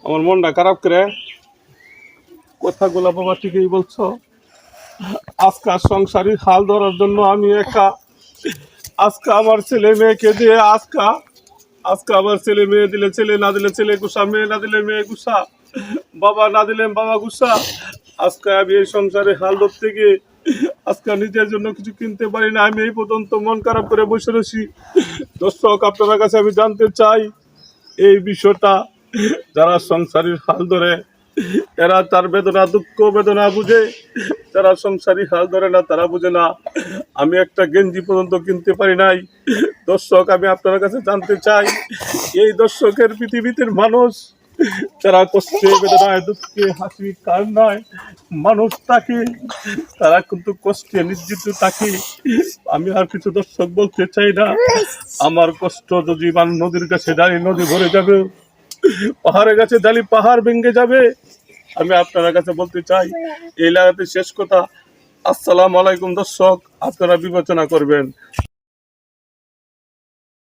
আমার মনটা খারাপ করে কথাগুলো বাবা ঠিকই বলছো। আজকাল সংসারী হাল ধরার জন্য আমি একা। আজকে আমার ছেলে মেয়েকে দিয়ে আজকে আমার ছেলে মেয়ে দিলে ছেলে, না দিলে ছেলে গুসা, মেয়ে না দিলে মেয়ে গুসা, বাবা না দিলে বাবা গুসা। আজকে আমি এই সংসারে হাল ধরতে গিয়ে আজকে নিজের জন্য কিছু কিনতে পারি না। আমি এই পর্যন্ত মন খারাপ করে বসে রয়েছি। দর্শক, আপনার কাছে আমি জানতে চাই এই বিষয়টা। যারা সংসারীর হাল ধরে এরা তার বেদনা, দুঃখ বেদনা বুঝে। যারা সংসারী হাল ধরে না তারা বুঝে না। আমি একটা গেঞ্জি পর্যন্ত কিনতে পারি নাই। দর্শক, আমি আপনার কাছে জানতে চাই এই দর্শকের পৃথিবীতে মানুষ যারা কষ্টে বেদনায় দুঃখে হাসি কান্নায় মানুষ থাকে, তারা কিন্তু কষ্টে নির্যাতিত থাকে। আমি আর কিছু দর্শক বলতে চাই না। আমার কষ্ট যদি নদীর কাছে দাঁড়িয়ে নদী ভরে যাবে, পাহাড়ের কাছে দাঁড়িয়ে পাহাড় ভেঙে যাবে। আমি আপনার কাছে বলতে চাই এই লাগাতে শেষ কথা। আসসালামু আলাইকুম দর্শক, আপনারা বিবেচনা করবেন।